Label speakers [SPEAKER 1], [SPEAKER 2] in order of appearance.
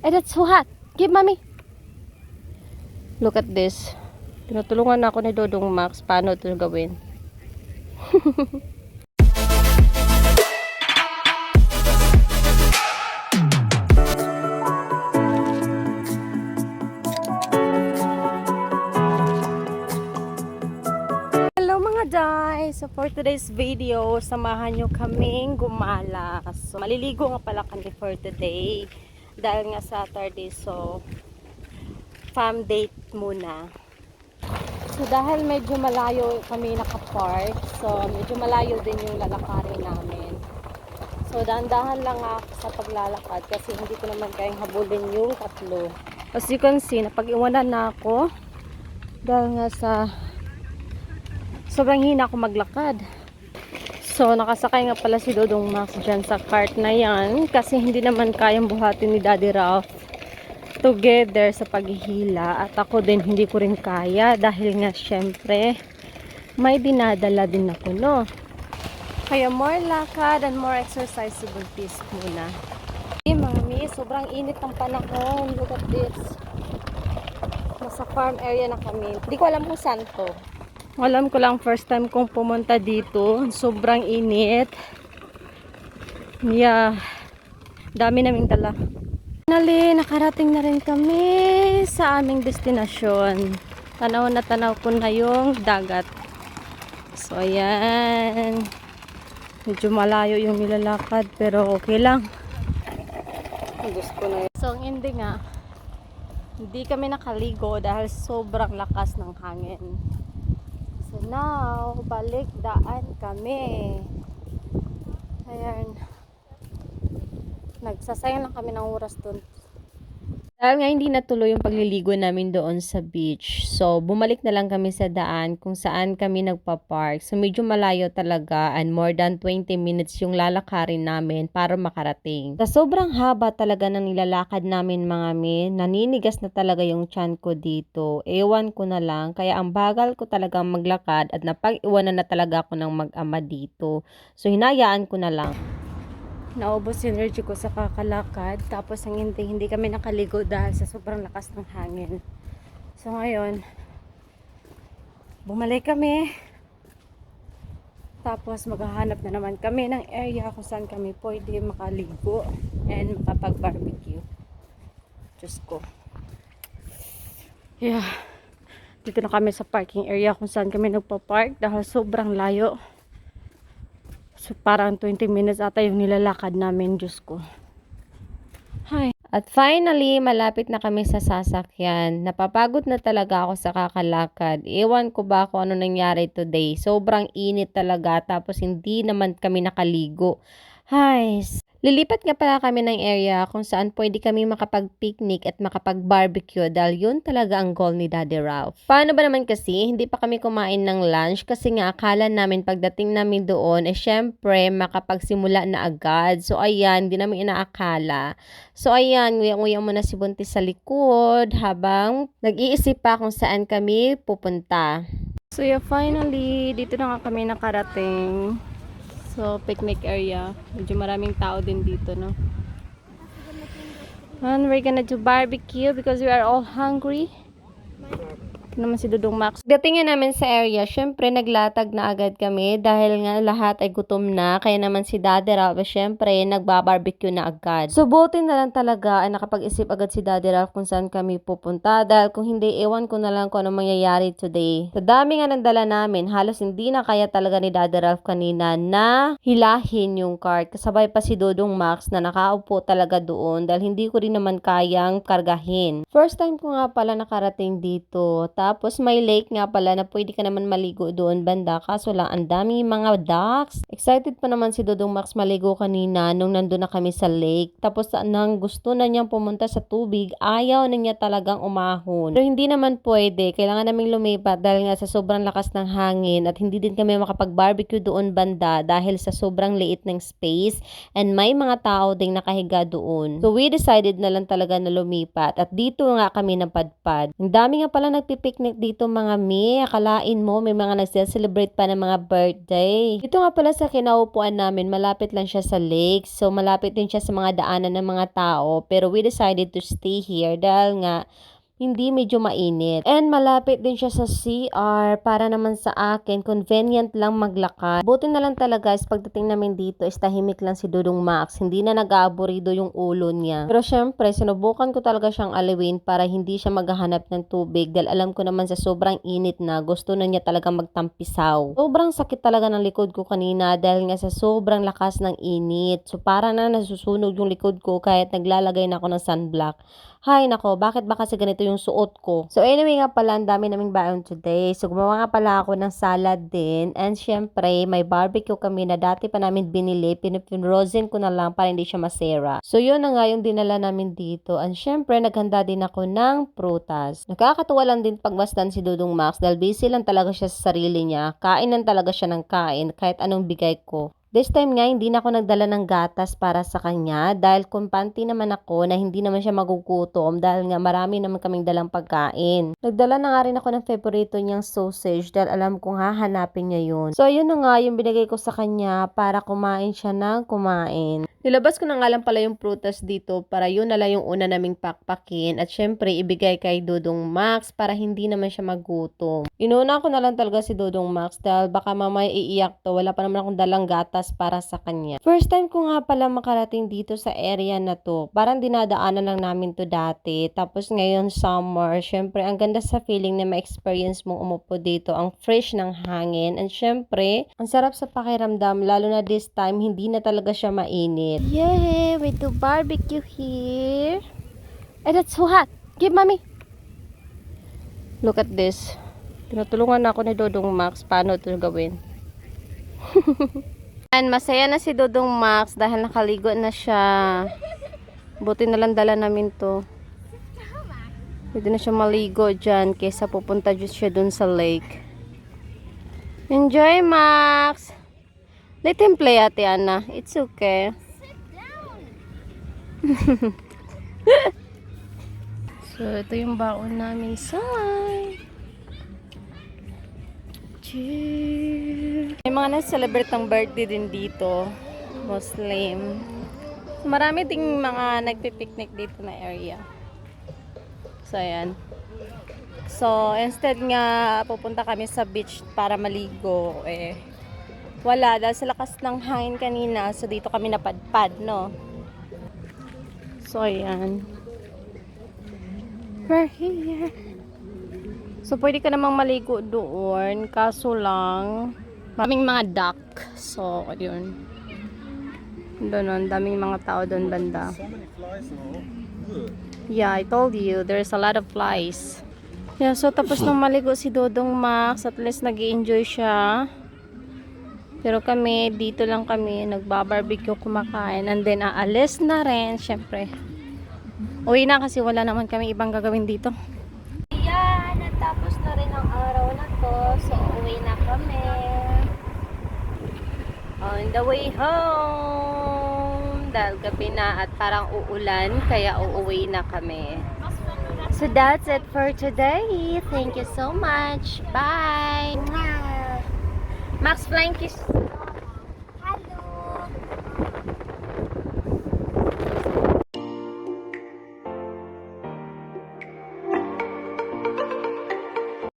[SPEAKER 1] That's so hot. Give mommy. Look at this. Tinutulungan ako ni Dodong Max paano ito gawin. Hello mga guys! So for today's video, samahan nyo kaming gumala. So maliligo nga pala kami for today. Dahil nga Saturday, so fam date muna. So dahil medyo malayo kami nakapark, so medyo malayo din yung lalakarin namin. So dahan-dahan lang ako sa paglalakad kasi hindi ko naman kayang habulin yung tatlo. As you can see, napag-iwanan na ako dahil nga sa sobrang hina ako maglakad. So nakasakay nga pala si Dodong Max dyan sa cart na yan kasi hindi naman kayang buhatin ni Daddy Ralph together sa paghihila, at ako din hindi ko rin kaya dahil nga syempre may dinadala din ako, no? Kaya more lakad and more exercise si Buntis muna. Hey mami, sobrang init ng panahon. Look at this. Nasa farm area na kami. Hindi ko alam kung saan to. Alam ko lang first time kong pumunta dito. Sobrang init. Yeah. Dami naming dala. Finally, nakarating na rin kami sa aming destinasyon. Tanaw na tanaw ko na yung dagat. So, ayan. Medyo malayo yung nilalakad, pero okay lang. Gusto na yun. So, ang ending nga, hindi kami nakaligo dahil sobrang lakas ng hangin. So, now, balik daan kami. Ayan. Nagsasayang lang kami ng oras dun. Dahil nga hindi natuloy yung pagliligo namin doon sa beach. So, bumalik na lang kami sa daan kung saan kami nagpa-park. So, medyo malayo talaga and more than 20 minutes yung lalakarin namin para makarating. Sa sobrang haba talaga ng nilalakad namin mga min, naninigas na talaga yung tiyan ko dito. Ewan ko na lang, kaya ang bagal ko talaga maglakad at napag-iwanan na talaga ako ng mag-ama dito. So, hinayaan ko na lang. Naubos yung energy ko sa kakalakad, tapos ang hindi kami nakaligo dahil sa sobrang lakas ng hangin. So ngayon bumalik kami, tapos maghahanap na naman kami ng area kung saan kami pwede makaligo and makapag barbecue. Diyos ko, yeah, dito na kami sa parking area kung saan kami nagpa-park dahil sobrang layo. So, parang 20 minutes ata yung nilalakad namin, Diyos ko. Hi. At finally, malapit na kami sa sasakyan. Napapagod na talaga ako sa kakalakad. Ewan ko ba kung ano nangyari today. Sobrang init talaga, tapos hindi naman kami nakaligo. Hi. Lilipat nga pala kami ng area kung saan pwede kami makapag-picnic at makapag-barbecue dahil yun talaga ang goal ni Daddy Ralph. Paano ba naman kasi, hindi pa kami kumain ng lunch kasi nga akala namin pagdating namin doon syempre makapagsimula na agad. So ayan, hindi namin inaakala. So ayan, nguyang-nguyang muna si Buntis sa likod habang nag-iisip pa kung saan kami pupunta. So yeah, finally, dito na nga kami nakarating. So, picnic area. Medyo maraming tao din dito, no? And we're gonna do barbecue because we are all hungry. Ito naman si Dodong Max. Datingin namin sa area, syempre naglatag na agad kami dahil nga lahat ay gutom na. Kaya naman si Daddy Ralph, syempre nagbabarbecue na agad. So, buti na lang talaga ay nakapag-isip agad si Daddy Ralph kung saan kami pupunta. Dahil kung hindi, ewan ko na lang kung ano mangyayari today. Sa dami nga ng dala namin, halos hindi na kaya talaga ni Daddy Ralph kanina na hilahin yung cart. Kasabay pa si Dodong Max na nakaupo talaga doon dahil hindi ko rin naman kayang kargahin. First time ko nga pala nakarating dito. Tapos may lake nga pala na pwede ka naman maligo doon banda, kaso lang ang dami mga ducks. Excited pa naman si Dodong Max maligo kanina nung nandun na kami sa lake. Tapos nang gusto na niyang pumunta sa tubig, ayaw na niya talagang umahon. Pero hindi naman pwede, kailangan naming lumipat dahil nga sa sobrang lakas ng hangin at hindi din kami makapag-barbecue doon banda dahil sa sobrang liit ng space and may mga tao ding nakahiga doon. So we decided na lang talaga na lumipat at dito nga kami napadpad. Ang dami nga pala nagpipicnic nagpipiknik dito mga mi. Akalain mo may mga nagse-celebrate pa ng mga birthday. Dito nga pala sa kinaupuan namin, malapit lang siya sa lake. So malapit din siya sa mga daanan ng mga tao. Pero we decided to stay here dahil nga hindi medyo mainit. And malapit din siya sa CR para naman sa akin, convenient lang maglakad. Buti na lang talaga guys, pagdating namin dito is tahimik lang si Dudong Max. Hindi na nag-aaburido yung ulo niya. Pero syempre, sinubukan ko talaga siyang aliwin para hindi siya maghahanap ng tubig dahil alam ko naman sa sobrang init na gusto na niya talaga magtampisaw. Sobrang sakit talaga ng likod ko kanina dahil nga sa sobrang lakas ng init. So para na nasusunog yung likod ko kahit naglalagay na ako ng sunblock. Hay nako, bakit ba kasi ganito yung suot ko? So anyway nga pala, ang dami naming baon today. So gumawa nga pala ako ng salad din. And syempre, may barbecue kami na dati pa namin binili. Pinrozen ko na lang para hindi siya masera. So yun na nga yung dinala namin dito. And syempre, naghanda din ako ng prutas. Nakakatuwa lang din pagmasdan si Dudong Max dahil busy lang talaga siya sa sarili niya. Kainan talaga siya ng kain kahit anong bigay ko. This time nga, hindi na ako nagdala ng gatas para sa kanya dahil kumpante naman ako na hindi naman siya magugutom dahil nga marami naman kaming dalang pagkain. Nagdala na nga rin ako ng favorito niyang sausage dahil alam kong hahanapin niya yun. So, yun na nga yung binigay ko sa kanya para kumain siya ng kumain. Nilabas ko na nga lang pala yung prutas dito para yun na lang yung una naming pakpakin at syempre ibigay kay Dudong Max para hindi naman siya magutom. Inuna ko na lang talaga si Dudong Max dahil baka mamaya iiyak to, wala pa naman akong dalang gatas para sa kanya. First time ko nga pala makarating dito sa area na to. Parang dinadaanan lang namin to dati. Tapos ngayon summer, syempre ang ganda sa feeling na ma-experience mong umupo dito. Ang fresh ng hangin and syempre ang sarap sa pakiramdam lalo na this time hindi na talaga siya mainit. Yay! We do barbecue here. And it's so hot. Give mommy. Look at this. Tinutulungan ako ni Dudong Max paano ito gawin. And masaya na si Dudong Max dahil nakaligo na siya. Buti na lang dala namin to. Pwede na siya maligo dyan kaysa pupunta siya dun sa lake. Enjoy, Max! Let him play, Ate Ana. It's okay. So, ito yung baon namin sa may mga nag-celebrate ng birthday din dito. Muslim. Marami ding mga nagpipiknik dito na area. So, ayan. So, instead nga pupunta kami sa beach para maligo, wala. Dahil sa lakas ng hangin kanina, so dito kami napadpad, no? So, ayan. We're here. So, pwede ka namang maligo doon. Kaso lang, maraming mga duck. So, ayun. Doon, daming mga tao doon banda. Yeah, I told you, there's a lot of flies. Yeah, so tapos nang maligo si Dudong Max, at least nag-i-enjoy siya. Pero kami, dito lang kami, nagbabarbecue, kumakain, and then aalis na rin, syempre. Uwi na kasi wala naman kami ibang gagawin dito. Yan, natapos na rin ang araw na to, so uwi na kami. On the way home, dahil gabi na at parang uulan, kaya uuwi na kami. So that's it for today. Thank you so much. Bye! Max, flying kiss.